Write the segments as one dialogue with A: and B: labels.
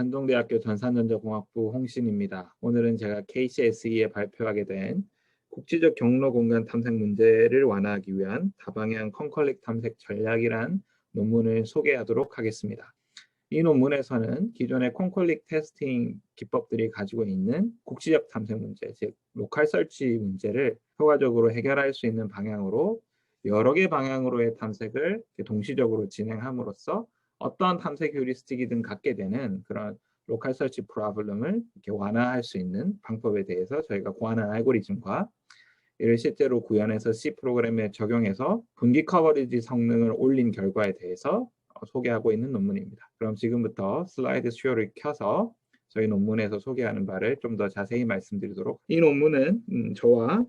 A: 한동대학교 전산전자공학부 홍신입니다. 오늘은 제가 KCSE에 발표하게 된 국지적 경로 공간 탐색 문제를 완화하기 위한 다방향 컨컬릭 탐색 전략이란 논문을 소개하도록 하겠습니다. 이 논문에서는 기존의 컨컬릭 테스팅 기법들이 가지고 있는 국지적 탐색 문제, 즉 로컬 서치 문제를 효과적으로 해결할 수 있는 방향으로 여러 개 방향으로의 탐색을 동시적으로 진행함으로써 어떠한 탐색 휴리스틱이든 갖게 되는 그런 로컬 서치 프로블럼을 이렇게 완화할 수 있는 방법에 대해서 저희가 고안한 알고리즘과 이를 실제로 구현해서 C 프로그램에 적용해서 분기 커버리지 성능을 올린 결과에 대해서 소개하고 있는 논문입니다. 그럼 지금부터 슬라이드 쇼를 켜서 저희 논문에서 소개하는 바를 좀 더 자세히 말씀드리도록. 이 논문은 저와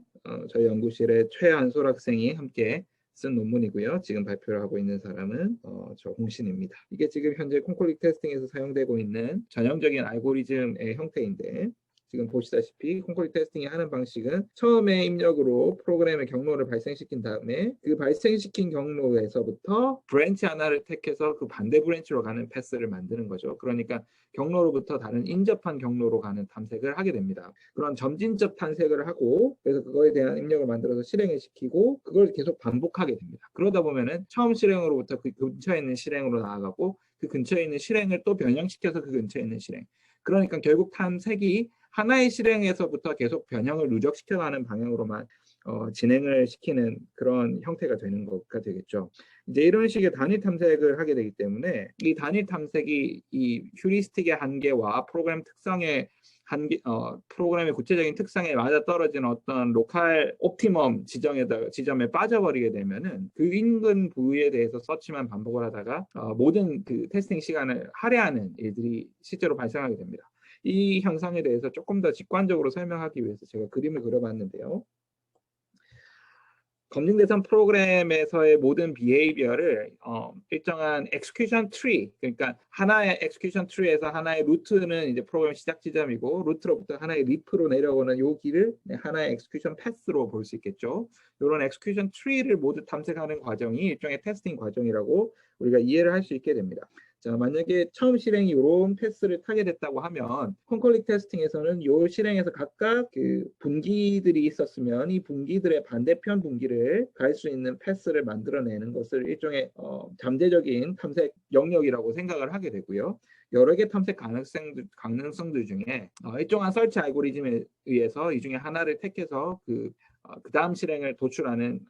A: 저희 연구실의 최한솔 학생이 함께 쓴 논문이고요. 지금 발표를 하고 있는 사람은 저 홍신입니다. 이게 지금 현재 콘콜릭 테스팅에서 사용되고 있는 전형적인 알고리즘의 형태인데, 지금 보시다시피 콘콜릭 테스팅이 하는 방식은 처음에 입력으로 프로그램의 경로를 발생시킨 다음에 그 발생시킨 경로에서부터 브랜치 하나를 택해서 그 반대 브랜치로 가는 패스를 만드는 거죠. 그러니까 경로로부터 다른 인접한 경로로 가는 탐색을 하게 됩니다. 그런 점진적 탐색을 하고, 그래서 그거에 대한 입력을 만들어서 실행을 시키고 그걸 계속 반복하게 됩니다. 그러다 보면은 처음 실행으로부터 그 근처에 있는 실행으로 나아가고, 그 근처에 있는 실행을 또 변형시켜서 그 근처에 있는 실행, 그러니까 결국 탐색이 하나의 실행에서부터 계속 변형을 누적시켜가는 방향으로만 진행을 시키는 그런 형태가 되는 거가 되겠죠. 이제 이런 식의 단일 탐색을 하게 되기 때문에 이 단일 탐색이 이 휴리스틱의 한계와 프로그램 특성의 한계, 프로그램의 구체적인 특성에 맞아떨어지는 어떤 로컬 옵티멈 지점에 빠져버리게 되면은 그 인근 부위에 대해서 서치만 반복을 하다가 모든 그 테스팅 시간을 할애하는 일들이 실제로 발생하게 됩니다. 이 현상에 대해서 조금 더 직관적으로 설명하기 위해서 제가 그림을 그려봤는데요. 검증 대상 프로그램에서의 모든 비헤이비어를 일정한 execution tree, 그러니까 하나의 execution tree에서 하나의 루트는 이제 프로그램 시작 지점이고, 루트로부터 하나의 리프로 내려오는 요 길을 하나의 execution path로 볼 수 있겠죠. 이런 execution tree를 모두 탐색하는 과정이 일종의 테스팅 과정이라고 우리가 이해를 할 수 있게 됩니다. 자, 만약에 처음 실행이 이런 패스를 타게 됐다고 하면 콘컬릭 테스팅에서는 이 실행에서 각각 그 분기들이 있었으면 이 분기들의 반대편 분기를 갈 수 있는 패스를 만들어내는 것을 일종의 잠재적인 탐색 영역이라고 생각을 하게 되고요. 여러 개 탐색 가능성들 중에 일정한 설치 알고리즘에 의해서 이 중에 하나를 택해서 그 다음 실행을 도출하는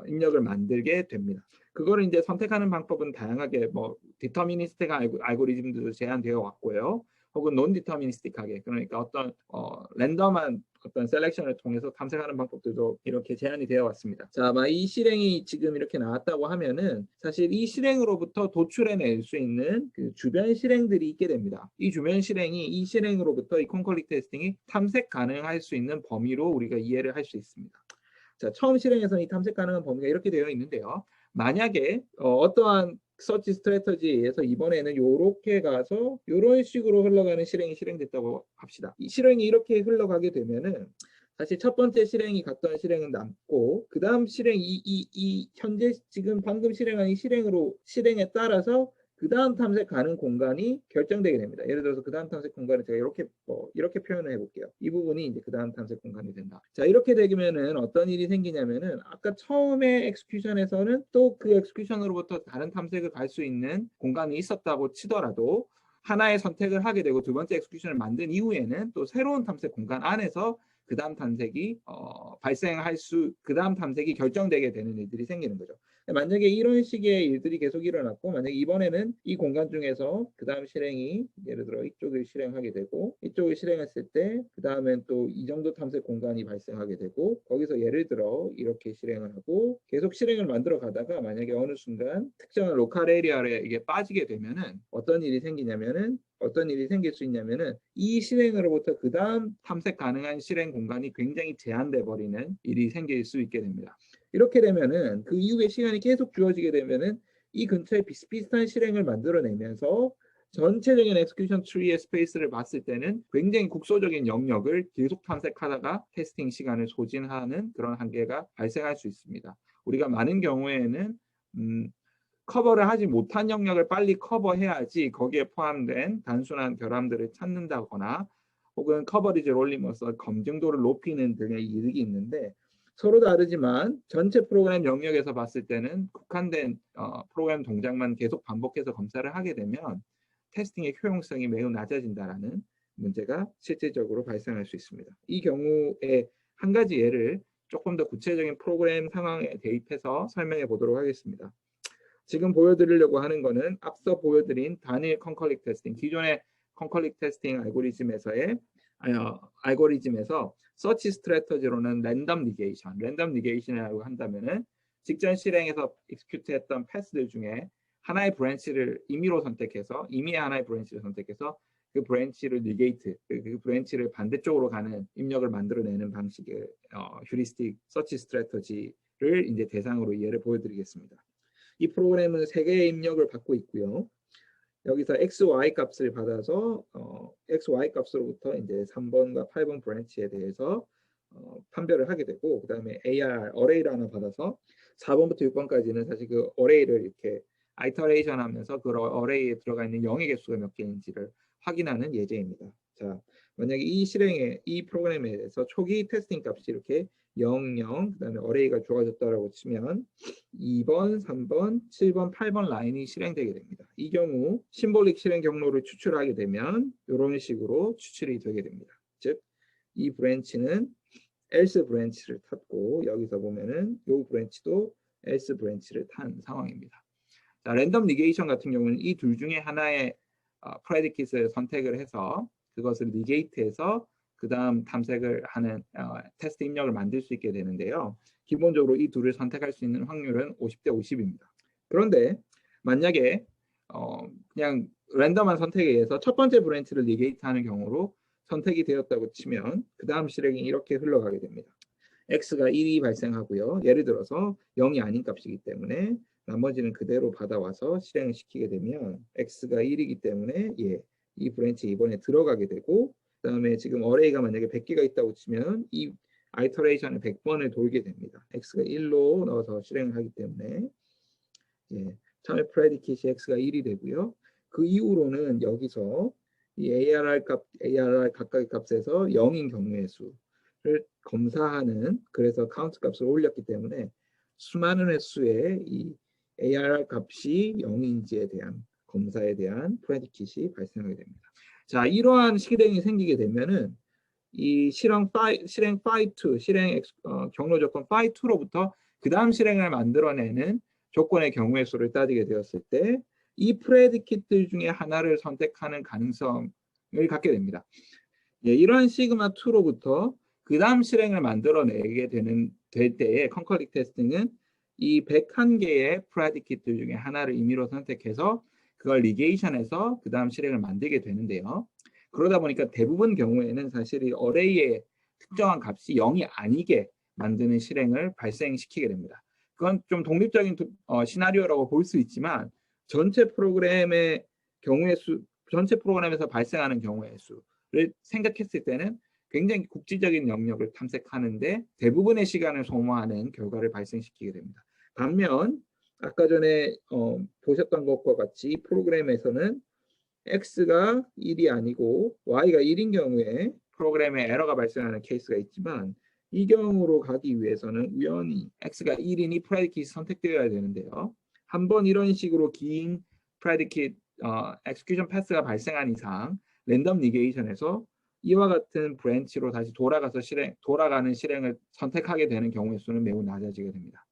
A: 입력을 만들게 됩니다. 그거를 이제 선택하는 방법은 다양하게 디터미니스틱 알고리즘도 제한되어 왔고요. 혹은 논디터미니스틱하게, 그러니까 어떤 랜덤한 어떤 셀렉션을 통해서 탐색하는 방법들도 이렇게 제한이 되어 왔습니다. 자, 이 실행이 지금 이렇게 나왔다고 하면은 사실 이 실행으로부터 도출해낼 수 있는 그 주변 실행들이 있게 됩니다. 이 주변 실행이 이 실행으로부터 이 콘컬릭 테스팅이 탐색 가능할 수 있는 범위로 우리가 이해를 할 수 있습니다. 자, 처음 실행에서는 이 탐색 가능한 범위가 이렇게 되어 있는데요. 만약에 어떠한 서치 스트래터지에서 이번에는 이렇게 가서 이런 식으로 흘러가는 실행이 실행됐다고 합시다. 이 실행이 이렇게 흘러가게 되면은 사실 첫 번째 실행이 갔던 실행은 남고, 그 다음 실행 이 현재 지금 방금 실행한 이 실행에 따라서 그 다음 탐색 가는 공간이 결정되게 됩니다. 예를 들어서 그 다음 탐색 공간을 제가 이렇게 표현을 해볼게요. 이 부분이 이제 그 다음 탐색 공간이 된다. 자, 이렇게 되면은 어떤 일이 생기냐면은 아까 처음에 엑스큐션에서는 또 그 엑스큐션으로부터 다른 탐색을 갈 수 있는 공간이 있었다고 치더라도 하나의 선택을 하게 되고 두 번째 엑스큐션을 만든 이후에는 또 새로운 탐색 공간 안에서 그 다음 탐색이 그 다음 탐색이 결정되게 되는 일들이 생기는 거죠. 만약에 이런 식의 일들이 계속 일어났고, 만약에 이번에는 이 공간 중에서 그 다음 실행이 예를 들어 이쪽을 실행하게 되고, 이쪽을 실행했을 때 그 다음엔 또 이 정도 탐색 공간이 발생하게 되고, 거기서 예를 들어 이렇게 실행을 하고 계속 실행을 만들어 가다가 만약에 어느 순간 특정한 로컬 에리어에 이게 빠지게 되면은 어떤 일이 생길 수 있냐면은 이 실행으로부터 그 다음 탐색 가능한 실행 공간이 굉장히 제한돼 버리는 일이 생길 수 있게 됩니다. 이렇게 되면은 그 이후에 시간이 계속 주어지게 되면은 이 근처에 비슷비슷한 실행을 만들어내면서 전체적인 엑스큐션 트리의 스페이스를 봤을 때는 굉장히 국소적인 영역을 계속 탐색하다가 테스팅 시간을 소진하는 그런 한계가 발생할 수 있습니다. 우리가 많은 경우에는 커버를 하지 못한 영역을 빨리 커버해야지 거기에 포함된 단순한 결함들을 찾는다거나 혹은 커버리지를 올림으로써 검증도를 높이는 등의 이득이 있는데 서로 다르지만 전체 프로그램 영역에서 봤을 때는 국한된 프로그램 동작만 계속 반복해서 검사를 하게 되면 테스팅의 효용성이 매우 낮아진다라는 문제가 실질적으로 발생할 수 있습니다. 이 경우에 한 가지 예를 조금 더 구체적인 프로그램 상황에 대입해서 설명해 보도록 하겠습니다. 지금 보여드리려고 하는 거는 앞서 보여드린 단일 컨컬릭 테스팅, 기존의 컨컬릭 테스팅 알고리즘에서 서치 스트래터지로는 랜덤 니게이션이라고 한다면은 직전 실행에서 익스큐트했던 패스들 중에 하나의 브랜치를 임의로 선택해서 임의의 하나의 브랜치를 선택해서 그 브랜치를 니게이트, 그 브랜치를 반대쪽으로 가는 입력을 만들어내는 방식의 휴리스틱 서치 스트래터지를 이제 대상으로 예를 보여드리겠습니다. 이 프로그램은 3개의 입력을 받고 있고요. 여기서 x, y 값을 받아서 x, y 값으로부터 이제 3번과 8번 브랜치에 대해서 판별을 하게 되고 그 다음에 AR 어레이를 하나 받아서 4번부터 6번까지는 사실 그 어레이를 이렇게 아이터레이션 하면서 그 어레이에 들어가 있는 영의 개수가 몇 개인지를 확인하는 예제입니다. 자, 만약에 이 프로그램에 대해서 초기 테스팅 값이 이렇게 0, 0, 그 다음에 어레이가 주어졌다라고 치면 2번, 3번, 7번, 8번 라인이 실행되게 됩니다. 이 경우 심볼릭 실행 경로를 추출하게 되면 이런 식으로 추출이 되게 됩니다. 즉, 이 브랜치는 else 브랜치를 탔고 여기서 보면은 이 브랜치도 else 브랜치를 탄 상황입니다. 자, 랜덤 니게이션 같은 경우는 이 둘 중에 하나의 프레디킷을 선택을 해서 그것을 니게이트해서 그 다음 탐색을 하는 테스트 입력을 만들 수 있게 되는데요. 기본적으로 이 둘을 선택할 수 있는 확률은 50대 50입니다. 그런데 만약에 그냥 랜덤한 선택에 의해서 첫 번째 브랜치를 니게이트하는 경우로 선택이 되었다고 치면 그 다음 실행이 이렇게 흘러가게 됩니다. x가 1이 발생하고요. 예를 들어서 0이 아닌 값이기 때문에 나머지는 그대로 받아와서 실행을 시키게 되면 x가 1이기 때문에 이 브랜치 이번에 들어가게 되고 그 다음에 지금 어레이가 만약에 100개가 있다고 치면 이 아이터레이션을 100번을 돌게 됩니다. x가 1로 넣어서 실행을 하기 때문에 처음에 프레디킷이 x가 1이 되고요. 그 이후로는 여기서 이 ARR 각각의 값에서 0인 경우의 수를 검사하는 그래서 카운트 값을 올렸기 때문에 수많은 횟수의 이 ARR 값이 0인지에 대한 검사에 대한 프레디킷이 발생하게 됩니다. 자, 이러한 실행이 생기게 되면은 이 실행 phi2 경로 조건 phi2로부터 그 다음 실행을 만들어내는 조건의 경우의 수를 따지게 되었을 때 이 프레디킷들 중에 하나를 선택하는 가능성을 갖게 됩니다. 이러한 시그마 2로부터 그 다음 실행을 만들어내게 될 때의 컨컬릭 테스팅은 이 101개의 프레디킷들 중에 하나를 임의로 선택해서 그걸 리게이션해서 그 다음 실행을 만들게 되는데요. 그러다 보니까 대부분 경우에는 사실 이 어레이의 특정한 값이 0이 아니게 만드는 실행을 발생시키게 됩니다. 그건 좀 독립적인 시나리오라고 볼 수 있지만 전체 프로그램에서 발생하는 경우의 수를 생각했을 때는 굉장히 국지적인 영역을 탐색하는데 대부분의 시간을 소모하는 결과를 발생시키게 됩니다. 반면 아까 전에 보셨던 것과 같이 이 프로그램에서는 x가 1이 아니고 y가 1인 경우에 프로그램에 에러가 발생하는 케이스가 있지만 이 경우로 가기 위해서는 우연히 x가 1이니 프레디킷이 선택되어야 되는데요. 한번 이런 식으로 긴 프레디킷 엑스큐션 패스가 발생한 이상 랜덤 니게이션에서 이와 같은 브랜치로 다시 돌아가는 실행을 선택하게 되는 경우의 수는 매우 낮아지게 됩니다.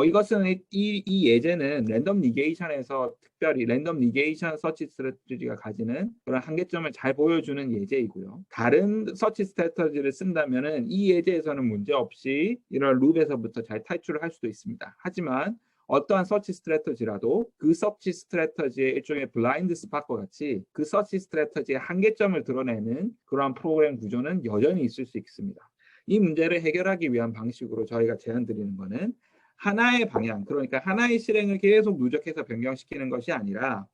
A: 이것은 이 예제는 랜덤 니게이션에서 특별히 랜덤 니게이션 서치 스트래티지가 가지는 그런 한계점을 잘 보여주는 예제이고요. 다른 서치 스트래티지를 쓴다면은 이 예제에서는 문제없이 이런 룹에서부터 잘 탈출을 할 수도 있습니다. 하지만 어떠한 서치 스트래티지라도 그 서치 스트래티지의 일종의 블라인드 스팟과 같이 그 서치 스트래티지의 한계점을 드러내는 그러한 프로그램 구조는 여전히 있을 수 있습니다. 이 문제를 해결하기 위한 방식으로 저희가 제안드리는 것은 하나의 방향, 그러니까 하나의 실행을 계속 누적해서 변경시키는 것이 아니라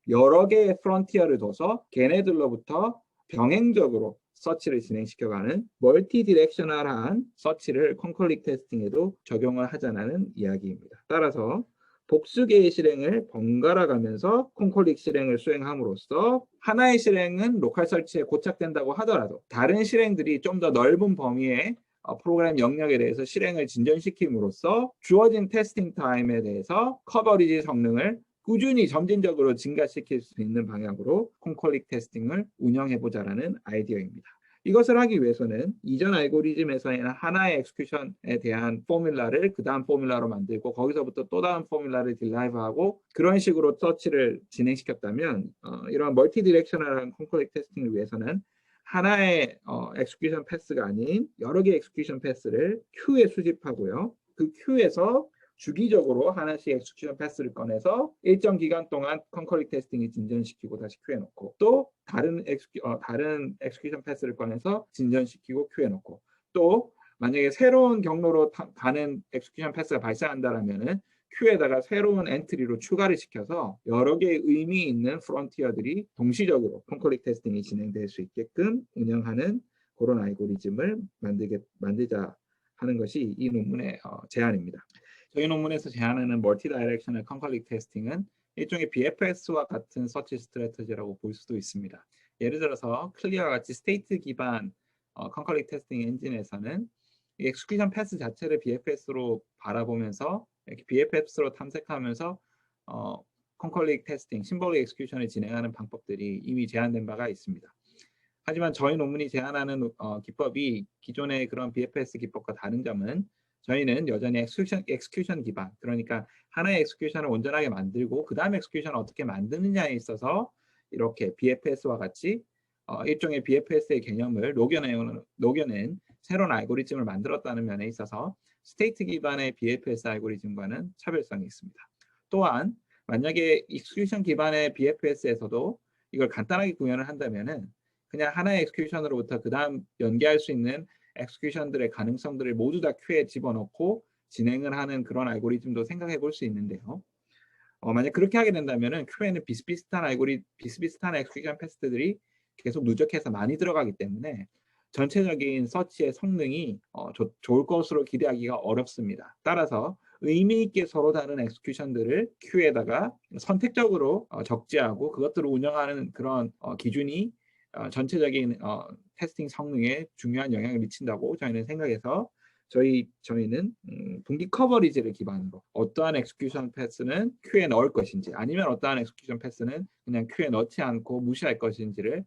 A: 여러 개의 프론티어를 둬서 걔네들로부터 병행적으로 서치를 진행시켜가는 멀티 디렉셔널한 서치를 컨컬릭 테스팅에도 적용을 하자는 이야기입니다. 따라서 복수 개의 실행을 번갈아 가면서 콘콜릭 실행을 수행함으로써 하나의 실행은 로컬 설치에 고착된다고 하더라도 다른 실행들이 좀 더 넓은 범위의 프로그램 영역에 대해서 실행을 진전시킴으로써 주어진 테스팅 타임에 대해서 커버리지 성능을 꾸준히 점진적으로 증가시킬 수 있는 방향으로 콘콜릭 테스팅을 운영해보자라는 아이디어입니다. 이것을 하기 위해서는 이전 알고리즘에서의 하나의 엑스큐션에 대한 포뮬라를 그 다음 포뮬라로 만들고 거기서부터 또 다른 포뮬라를 딜라이브하고 그런 식으로 서치를 진행시켰다면 이런 멀티 디렉셔널한 콘콜릭 테스팅을 위해서는 하나의 엑스큐션 패스가 아닌 여러 개의 엑스큐션 패스를 큐에 수집하고요. 그 큐에서 주기적으로 하나씩 엑스큐션 패스를 꺼내서 일정 기간 동안 컨커릭 테스팅을 진전시키고 다시 큐에 넣고 또 다른 엑스큐션 패스를 꺼내서 진전시키고 큐에 넣고 또 만약에 새로운 경로로 가는 엑스큐션 패스가 발생한다라면은 큐에다가 새로운 엔트리로 추가를 시켜서 여러 개의 의미 있는 프론티어들이 동시적으로 컨커릭 테스팅이 진행될 수 있게끔 운영하는 그런 알고리즘을 만들자 하는 것이 이 논문의 제안입니다. 저희 논문에서 제안하는 멀티 다이렉셔널 컨커릭 테스팅은 일종의 BFS와 같은 서치 스트래터지라고 볼 수도 있습니다. 예를 들어서 클리어와 같이 스테이트 기반 컨커릭 테스팅 엔진에서는 이 엑스큐션 패스 자체를 BFS로 바라보면서 이렇게 BFS로 탐색하면서 컨커릭 테스팅, 심볼릭 엑스큐션을 진행하는 방법들이 이미 제안된 바가 있습니다. 하지만 저희 논문이 제안하는 기법이 기존의 그런 BFS 기법과 다른 점은 저희는 여전히 엑스큐션 기반, 그러니까 하나의 엑스큐션을 온전하게 만들고 그 다음 엑스큐션을 어떻게 만드느냐에 있어서 이렇게 BFS와 같이 일종의 BFS의 개념을 녹여낸 새로운 알고리즘을 만들었다는 면에 있어서 스테이트 기반의 BFS 알고리즘과는 차별성이 있습니다. 또한 만약에 엑스큐션 기반의 BFS에서도 이걸 간단하게 구현을 한다면은 그냥 하나의 엑스큐션으로부터 그 다음 연계할 수 있는 엑스큐션들의 가능성들을 모두 다 큐에 집어넣고 진행을 하는 그런 알고리즘도 생각해 볼 수 있는데요. 만약 그렇게 하게 된다면 큐에는 비슷비슷한 엑스큐션 패스들이 계속 누적해서 많이 들어가기 때문에 전체적인 서치의 성능이 좋을 것으로 기대하기가 어렵습니다. 따라서 의미 있게 서로 다른 엑스큐션들을 큐에다가 선택적으로 적재하고 그것들을 운영하는 그런 기준이 전체적인 테스팅 성능에 중요한 영향을 미친다고 저희는 생각해서 저희는 분기 커버리지를 기반으로 어떠한 엑스큐션 패스는 큐에 넣을 것인지 아니면 어떠한 엑스큐션 패스는 그냥 큐에 넣지 않고 무시할 것인지를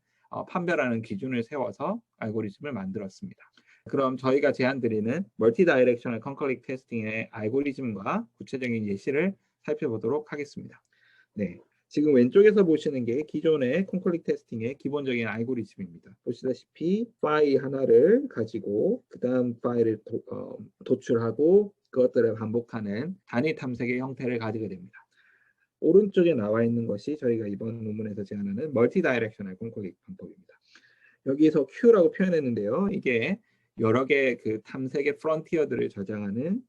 A: 판별하는 기준을 세워서 알고리즘을 만들었습니다. 그럼 저희가 제안드리는 멀티 다이렉셔널 컨커릭 테스팅의 알고리즘과 구체적인 예시를 살펴보도록 하겠습니다. 네. 지금 왼쪽에서 보시는 게 기존의 콘콜릭 테스팅의 기본적인 알고리즘입니다. 보시다시피 파일 하나를 가지고 그 다음 파일을 도출하고 그것들을 반복하는 단위 탐색의 형태를 가지게 됩니다. 오른쪽에 나와 있는 것이 저희가 이번 논문에서 제안하는 멀티 다이렉셔널 콘콜릭 방법입니다. 여기에서 Q라고 표현했는데요. 이게 여러 개의 그 탐색의 프론티어들을 저장하는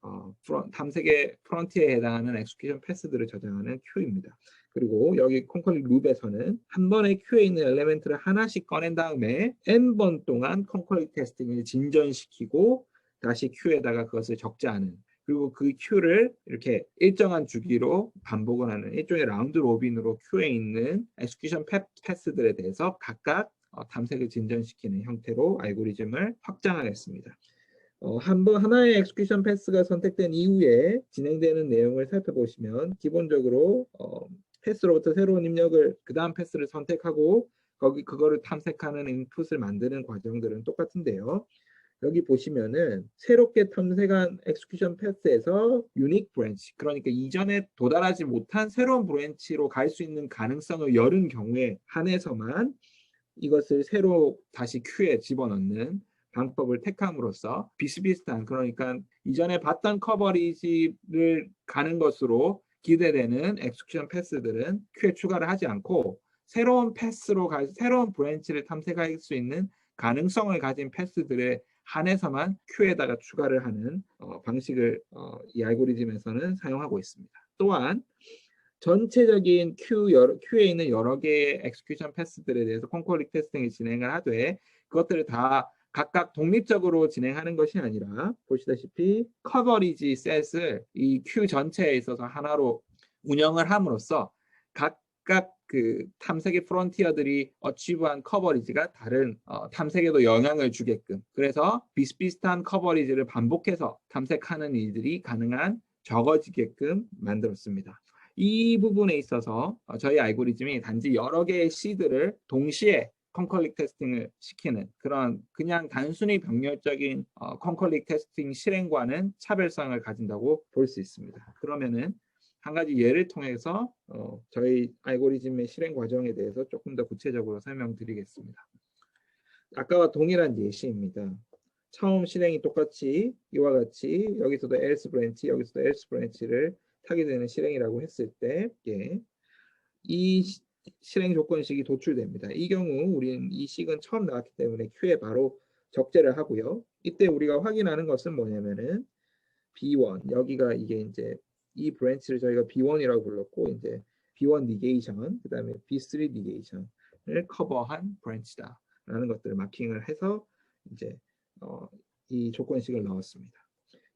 A: 탐색의 프론티어에 해당하는 엑스큐션 패스들을 저장하는 Q입니다. 그리고 여기 콘콜릭 룹에서는 한 번에 Q에 있는 엘리멘트를 하나씩 꺼낸 다음에 N번 동안 콘콜릭 테스팅을 진전시키고 다시 Q에다가 그것을 적재하는 그리고 그 Q를 이렇게 일정한 주기로 반복을 하는 일종의 라운드 로빈으로 Q에 있는 엑스큐션 패스들에 대해서 각각 탐색을 진전시키는 형태로 알고리즘을 확장하겠습니다. 하나의 엑스큐션 패스가 선택된 이후에 진행되는 내용을 살펴보시면 기본적으로 패스로부터 새로운 입력을 그 다음 패스를 선택하고 그거를 탐색하는 인풋을 만드는 과정들은 똑같은데요. 여기 보시면은 새롭게 탐색한 엑스큐션 패스에서 유닉 브랜치, 그러니까 이전에 도달하지 못한 새로운 브랜치로 갈 수 있는 가능성을 열은 경우에 한해서만 이것을 새로 다시 큐에 집어넣는 방법을 택함으로써 비슷비슷한 그러니까 이전에 봤던 커버리지를 가는 것으로 기대되는 엑스큐션 패스들은 큐에 추가를 하지 않고 새로운 브랜치를 탐색할 수 있는 가능성을 가진 패스들에 한해서만 큐에다가 추가를 하는 방식을 이 알고리즘에서는 사용하고 있습니다. 또한 전체적인 큐에 있는 여러 개의 엑스큐션 패스들에 대해서 콘콜릭 테스팅을 진행을 하되 그것들을 다 각각 독립적으로 진행하는 것이 아니라 보시다시피 커버리지 셋을 이 큐 전체에 있어서 하나로 운영을 함으로써 각각 그 탐색의 프론티어들이 어치브한 커버리지가 다른 탐색에도 영향을 주게끔, 그래서 비슷비슷한 커버리지를 반복해서 탐색하는 일들이 가능한 적어지게끔 만들었습니다. 이 부분에 있어서 저희 알고리즘이 단지 여러 개의 시드를 동시에 컨컬릭 테스팅을 시키는 그런 그냥 단순히 병렬적인 컨컬릭 테스팅 실행과는 차별성을 가진다고 볼 수 있습니다. 그러면은 한 가지 예를 통해서 저희 알고리즘의 실행 과정에 대해서 조금 더 구체적으로 설명드리겠습니다. 아까와 동일한 예시입니다. 처음 실행이 똑같이 이와 같이 여기서도 else 브랜치, 여기서도 else 브랜치를 타게 되는 실행이라고 했을 때, 이 실행 조건식이 도출됩니다. 이 경우 우리는 이 식은 처음 나왔기 때문에 Q에 바로 적재를 하고요. 이때 우리가 확인하는 것은 뭐냐면은 B1, 여기가 이게 이제 이 브랜치를 저희가 B1이라고 불렀고, 이제 B1 니게이션, 그 다음에 B3 니게이션을 커버한 브랜치다 라는 것들을 마킹을 해서 이제 이 조건식을 넣었습니다.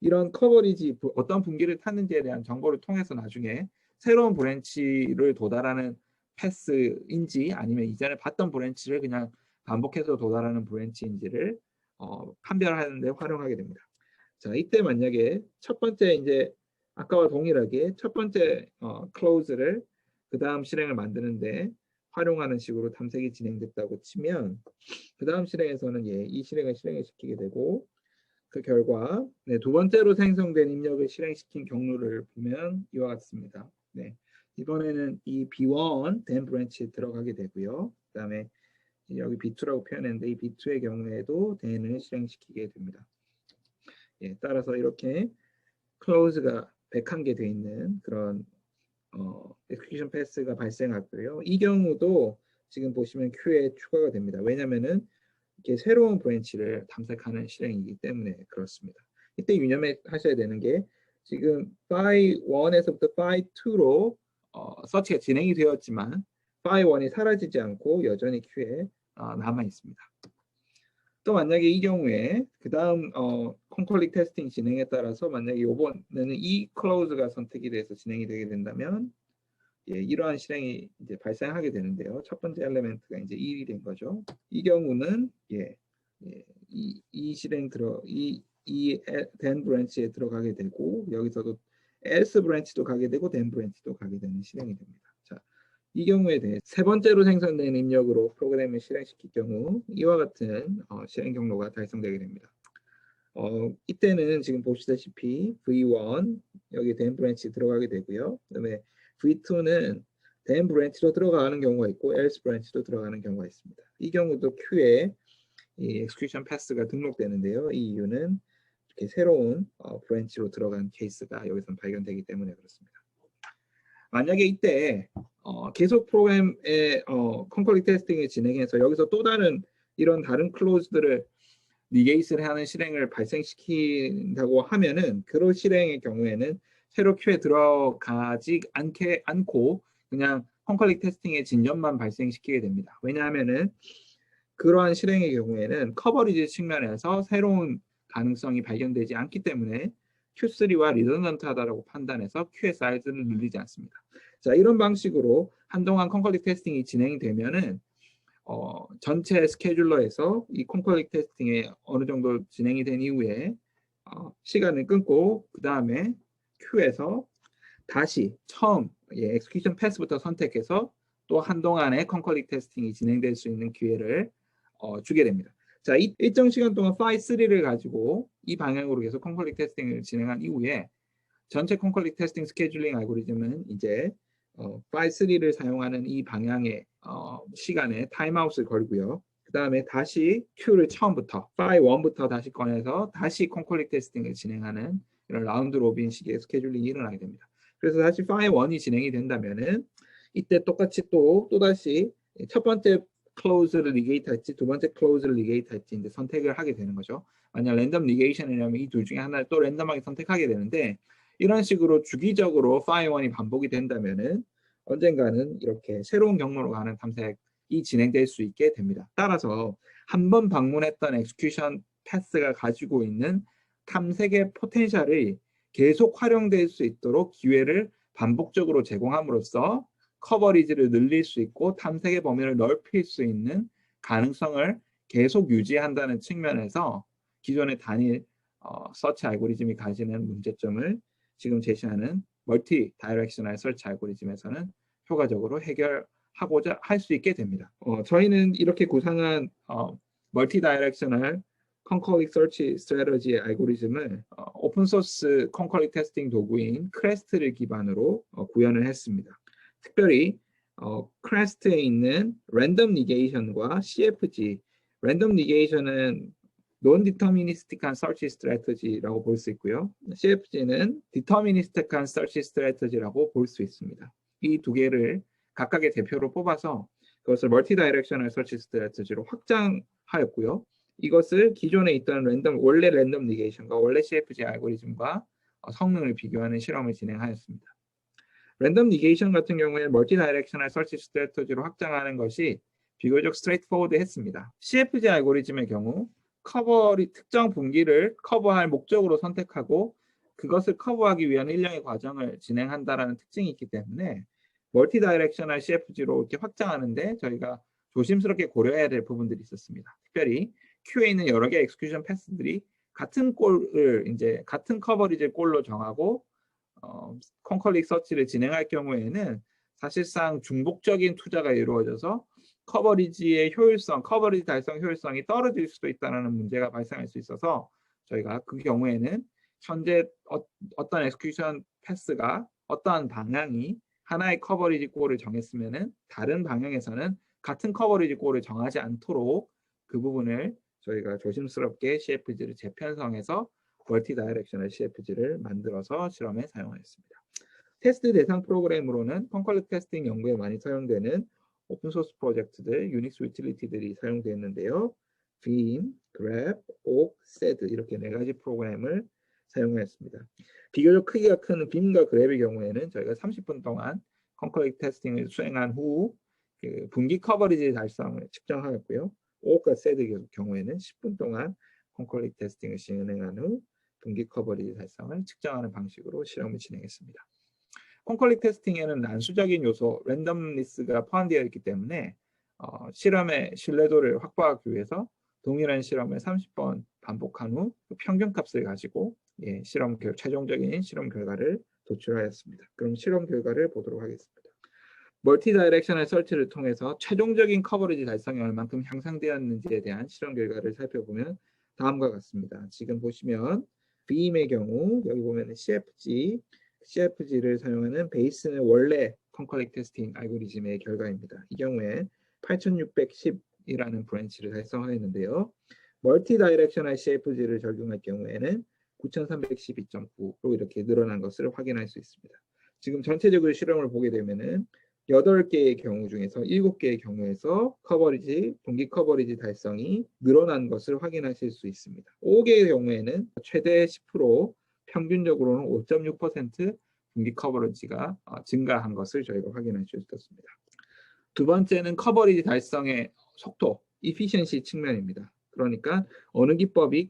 A: 이런 커버리지 어떤 분기를 탔는지에 대한 정보를 통해서 나중에 새로운 브랜치를 도달하는 패스인지 아니면 이전에 봤던 브랜치를 그냥 반복해서 도달하는 브랜치인지를 판별하는 데 활용하게 됩니다. 자, 이때 만약에 첫 번째 이제 아까와 동일하게 첫 번째 클로즈를 그 다음 실행을 만드는데 활용하는 식으로 탐색이 진행됐다고 치면 그 다음 실행에서는 이 실행을 실행시키게 되고, 그 결과 두 번째로 생성된 입력을 실행시킨 경로를 보면 이와 같습니다. 이번에는 이 B1 then branch에 들어가게 되고요. 그 다음에 여기 B2라고 표현했는데 이 B2의 경우에도 then을 실행시키게 됩니다. 따라서 이렇게 close가 101개 되어 있는 그런 execution pass가 발생하고요. 이 경우도 지금 보시면 Q에 추가가 됩니다. 왜냐하면은 이게 새로운 브랜치를 탐색하는 실행이기 때문에 그렇습니다. 이때 유념하셔야 되는 게 지금 phi 1에서부터 phi 2로 서치가 진행이 되었지만 phi 1이 사라지지 않고 여전히 Q에 남아 있습니다. 또 만약에 이 경우에 그 다음 콘컬릭 테스팅 진행에 따라서 만약에 이번에는 이 클로즈가 선택이 돼서 진행이 되게 된다면 이러한 실행이 이제 발생하게 되는데요. 첫 번째 엘리멘트가 이제 1이 된 거죠. 이 경우는 이 실행 이 then 브랜치에 들어가게 되고, 여기서도 else 브랜치도 가게 되고 then 브랜치도 가게 되는 실행이 됩니다. 자, 이 경우에 대해 세 번째로 생성된 입력으로 프로그램을 실행시킬 경우 이와 같은 실행 경로가 달성되게 됩니다. 이때는 지금 보시다시피 V1 여기 then 브랜치 들어가게 되고요. 그다음에 V2는 then 브랜치로 들어가는 경우가 있고 else 브랜치로 들어가는 경우가 있습니다. 이 경우도 Q에 이 execution pass가 등록되는데요. 이 이유는 이렇게 새로운 브랜치로 들어간 케이스가 여기서 발견되기 때문에 그렇습니다. 만약에 이때 계속 프로그램의 컨컬릭 테스팅을 진행해서 여기서 또 다른 이런 다른 클로즈들을 니게이트를 하는 실행을 발생시킨다고 하면은 그런 실행의 경우에는 새로 Q에 들어가지 않고 그냥 컨컬릭 테스팅의 진전만 발생시키게 됩니다. 왜냐하면은 그러한 실행의 경우에는 커버리지 측면에서 새로운 가능성이 발견되지 않기 때문에 Q3와 리던던트하다라고 판단해서 Q의 사이즈를 늘리지 않습니다. 자, 이런 방식으로 한동안 컨컬릭 테스팅이 진행이 되면은 전체 스케줄러에서 이 콘컬릭 테스팅이 어느 정도 진행이 된 이후에 시간을 끊고 그 다음에 Q에서 다시 처음 execution pass부터 선택해서 또 한동안의 콘컬릭 테스팅이 진행될 수 있는 기회를 주게 됩니다. 자, 이 일정 시간 동안 phi 3를 가지고 이 방향으로 계속 콘컬릭 테스팅을 진행한 이후에 전체 콘컬릭 테스팅 스케줄링 알고리즘은 이제 phi 3를 사용하는 이 방향의 시간에 타임아웃을 걸고요. 그 다음에 다시 Q를 처음부터 phi 1부터 다시 꺼내서 다시 콘컬릭 테스팅을 진행하는 이런 라운드 로빈 식의 스케줄링이 일어나게 됩니다. 그래서 다시 phi 1이 진행이 된다면은 이때 똑같이 또다시 첫 번째 클로즈를 리게이트 할지 두 번째 클로즈를 리게이트 할지 이제 선택을 하게 되는 거죠. 만약 랜덤 리게이션이라면 이 둘 중에 하나를 또 랜덤하게 선택하게 되는데, 이런 식으로 주기적으로 phi 1이 반복이 된다면은 언젠가는 이렇게 새로운 경로로 가는 탐색이 진행될 수 있게 됩니다. 따라서 한 번 방문했던 엑스큐션 패스가 가지고 있는 탐색의 포텐셜이 계속 활용될 수 있도록 기회를 반복적으로 제공함으로써 커버리지를 늘릴 수 있고 탐색의 범위를 넓힐 수 있는 가능성을 계속 유지한다는 측면에서 기존의 단일 서치 알고리즘이 가지는 문제점을 지금 제시하는 멀티 다이렉셔널 서치 알고리즘에서는 효과적으로 해결하고자 할 수 있게 됩니다. 저희는 이렇게 구상한 멀티 다이렉셔널 컨커릭 서치 스트래터지 알고리즘을 오픈소스 컨커릭 테스팅 도구인 크레스트를 기반으로 구현을 했습니다. 특별히 크레스트에 있는 랜덤 니게이션과 CFG, 랜덤 니게이션은 non-deterministic한 search strategy라고 볼 수 있고요. CFG는 deterministic한 search strategy라고 볼 수 있습니다. 이 두 개를 각각의 대표로 뽑아서 그것을 multi-directional search strategy로 확장하였고요. 이것을 기존에 있던 원래 랜덤 니게이션과 원래 CFG 알고리즘과 성능을 비교하는 실험을 진행하였습니다. 랜덤 니게이션 같은 경우에 멀티 다이렉셔널 서치 스트래터지로 확장하는 것이 비교적 스트레이트포워드했습니다. CFG 알고리즘의 경우 특정 분기를 커버할 목적으로 선택하고 그것을 커버하기 위한 일련의 과정을 진행한다라는 특징이 있기 때문에 멀티 다이렉셔널 CFG로 이렇게 확장하는데 저희가 조심스럽게 고려해야 될 부분들이 있었습니다. 특별히 Q에 있는 여러 개의 엑스큐션 패스들이 같은 커버리지를 골로 정하고 컨커릭 서치를 진행할 경우에는 사실상 중복적인 투자가 이루어져서 커버리지 달성 효율성이 떨어질 수도 있다는 문제가 발생할 수 있어서 저희가 그 경우에는 현재 어떤 엑스큐션 패스가 어떠한 방향이 하나의 커버리지 골을 정했으면은 다른 방향에서는 같은 커버리지 골을 정하지 않도록 그 부분을 저희가 조심스럽게 CFG를 재편성해서 멀티 다이렉셔널 CFG를 만들어서 실험에 사용하였습니다. 테스트 대상 프로그램으로는 컨커릭 테스팅 연구에 많이 사용되는 오픈소스 프로젝트들, 유닉스 유틸리티들이 사용되었는데요. Veeam, grep, oak, sed 이렇게 네 가지 프로그램을 사용하였습니다. 비교적 크기가 큰 Veeam과 grep의 경우에는 저희가 30분 동안 컨커릭 테스팅을 수행한 후 그 분기 커버리지 달성을 측정하였고요. oak과 sed의 경우에는 10분 동안 컨커릭 테스팅을 진행한 후 분기 커버리지 달성을 측정하는 방식으로 실험을 진행했습니다. 컨커릭 테스팅에는 난수적인 요소, 랜덤리스가 포함되어 있기 때문에 실험의 신뢰도를 확보하기 위해서 동일한 실험을 30번 반복한 후 평균값을 가지고 최종적인 실험 결과를 도출하였습니다. 그럼 실험 결과를 보도록 하겠습니다. 멀티 다이렉셔널 설치를 통해서 최종적인 커버리지 달성이 얼만큼 향상되었는지에 대한 실험 결과를 살펴보면 다음과 같습니다. 지금 보시면 Veeam의 경우 여기 보면 CFG를 사용하는 베이스는 원래 컨커릭 테스팅 알고리즘의 결과입니다. 이 경우에 8610이라는 브랜치를 달성하였는데요. 멀티 다이렉셔널 CFG를 적용할 경우에는 9312.9로 이렇게 늘어난 것을 확인할 수 있습니다. 지금 전체적으로 실험을 보게 되면은 8개의 경우 중에서 7개의 경우에서 분기 커버리지 달성이 늘어난 것을 확인하실 수 있습니다. 5개의 경우에는 최대 10%, 평균적으로는 5.6% 분기 커버리지가 증가한 것을 저희가 확인할 수 있었습니다. 두 번째는 커버리지 달성의 속도, efficiency 측면입니다. 그러니까 어느 기법이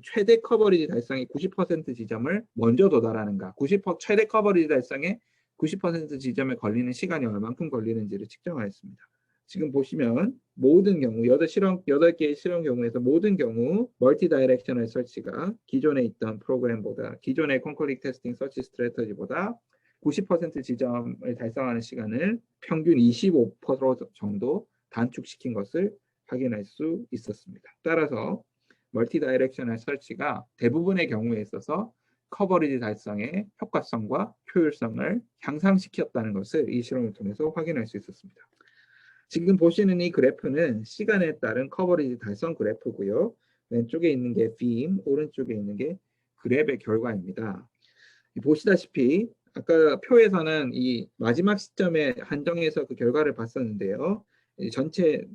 A: 최대 커버리지 달성의 90% 지점을 먼저 도달하는가, 최대 커버리지 달성의 90% 지점에 걸리는 시간이 얼만큼 걸리는지를 측정하였습니다. 지금 보시면 모든 경우 8개의 실험 경우에서 모든 경우 멀티 다이렉셔널 설치가 기존에 있던 프로그램보다 기존의 컨커릭 테스팅 서치 스트래터지보다 90% 지점을 달성하는 시간을 평균 25% 정도 단축시킨 것을 확인할 수 있었습니다. 따라서 멀티 다이렉셔널 설치가 대부분의 경우에 있어서 커버리지 달성의 효과성과 효율성을 향상시켰다는 것을 이 실험을 통해서 확인할 수 있었습니다. 지금 보시는 이 그래프는 시간에 따른 커버리지 달성 그래프고요. 왼쪽에 있는 게 Veeam, 오른쪽에 있는 게 그랩의 결과입니다. 보시다시피 아까 표에서는 이 마지막 시점에 한정해서 그 결과를 봤었는데요. 전체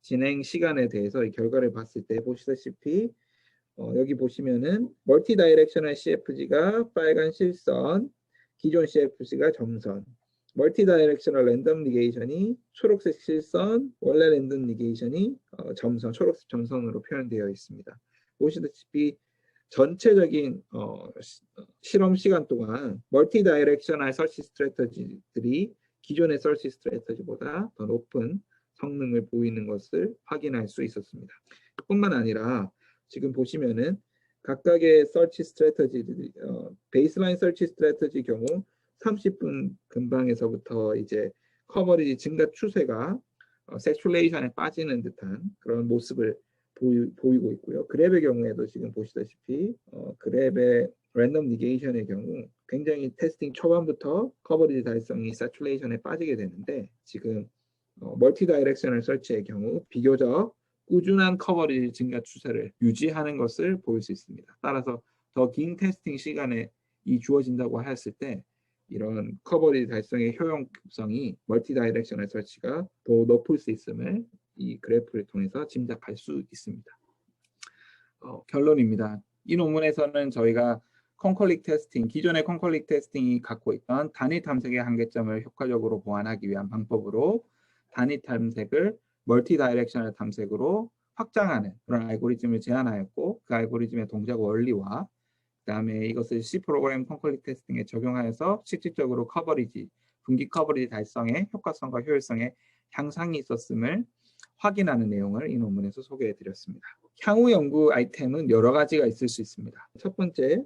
A: 진행 시간에 대해서 이 결과를 봤을 때 보시다시피 여기 보시면은 멀티 다이렉셔널 CFG가 빨간 실선, 기존 CFG가 점선, 멀티 다이렉셔널 랜덤 니게이션이 초록색 실선, 원래 랜덤 니게이션이 점선, 초록색 점선으로 표현되어 있습니다. 보시다시피 전체적인 실험 시간 동안 멀티 다이렉셔널 서치 스트래터지들이 기존의 서치 스트래터지보다 더 높은 성능을 보이는 것을 확인할 수 있었습니다. 뿐만 아니라 지금 보시면은 각각의 서치 스트래터지들이 베이스라인 서치 스트래터지 경우 30분 근방에서부터 이제 커버리지 증가 추세가 세츄레이션에 빠지는 듯한 그런 모습을 보이고 있고요. 그랩의 경우에도 지금 보시다시피 그랩의 랜덤 니게이션의 경우 굉장히 테스팅 초반부터 커버리지 달성이 세츄레이션에 빠지게 되는데 지금 멀티 다이렉셔널 설치의 경우 비교적 꾸준한 커버리지 증가 추세를 유지하는 것을 볼 수 있습니다. 따라서 더 긴 테스팅 시간에 주어진다고 했을 때 이런 커버리지 달성의 효용성이 멀티 다이렉셔널 설치가 더 높을 수 있음을 이 그래프를 통해서 짐작할 수 있습니다. 결론입니다. 이 논문에서는 저희가 콘컬릭 테스팅, 기존의 콘컬릭 테스팅이 갖고 있던 단위 탐색의 한계점을 효과적으로 보완하기 위한 방법으로 단위 탐색을 멀티 다이렉셔널 탐색으로 확장하는 그런 알고리즘을 제안하였고 그 알고리즘의 동작 원리와 그다음에 이것을 C 프로그램 콘컬릭 테스팅에 적용하여서 실질적으로 커버리지, 분기 커버리지 달성의 효과성과 효율성에 향상이 있었음을 확인하는 내용을 이 논문에서 소개해 드렸습니다. 향후 연구 아이템은 여러 가지가 있을 수 있습니다. 첫 번째,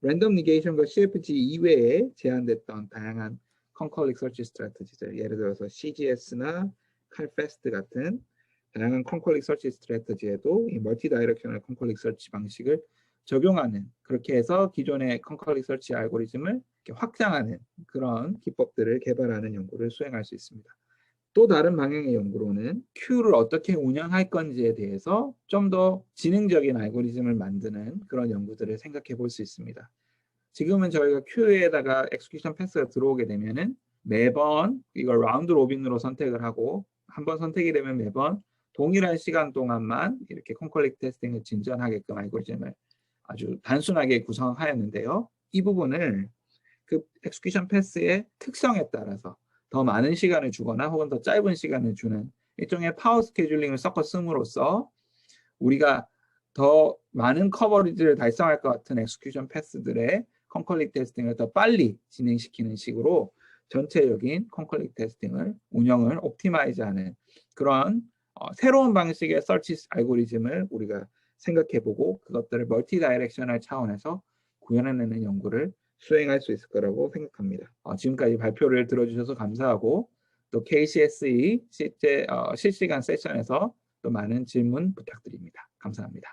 A: 랜덤 니게이션과 CFG 이외에 제안됐던 다양한 콘컬릭 서치 스트래티지들, 예를 들어서 CGS나 칼페스트 같은 다양한 콘컬릭 서치 스트래티지에도 이 멀티 다이렉셔널 콘컬릭 서치 방식을 적용하는, 그렇게 해서 기존의 콘컬릭 서치 알고리즘을 확장하는 그런 기법들을 개발하는 연구를 수행할 수 있습니다. 또 다른 방향의 연구로는 Q를 어떻게 운영할 건지에 대해서 좀 더 지능적인 알고리즘을 만드는 그런 연구들을 생각해 볼 수 있습니다. 지금은 저희가 Q에다가 엑스큐션 패스가 들어오게 되면은 매번 이걸 라운드 로빈으로 선택을 하고 한번 선택이 되면 매번 동일한 시간 동안만 이렇게 콘컬릭 테스팅을 진전하게끔 알고리즘을 아주 단순하게 구성하였는데요. 이 부분을 그 엑스큐션 패스의 특성에 따라서 더 많은 시간을 주거나 혹은 더 짧은 시간을 주는 일종의 파워 스케줄링을 섞어 씀으로써 우리가 더 많은 커버리지를 달성할 것 같은 엑스큐션 패스들의 콘컬릭 테스팅을 더 빨리 진행시키는 식으로 전체적인 콘컬릭 테스팅을 운영을 옵티마이즈하는 그런 새로운 방식의 서치 알고리즘을 우리가 생각해보고 그것들을 멀티 다이렉셔널 차원에서 구현해내는 연구를 수행할 수 있을 거라고 생각합니다. 지금까지 발표를 들어주셔서 감사하고 또 KCSE 실제 실시간 세션에서 또 많은 질문 부탁드립니다. 감사합니다.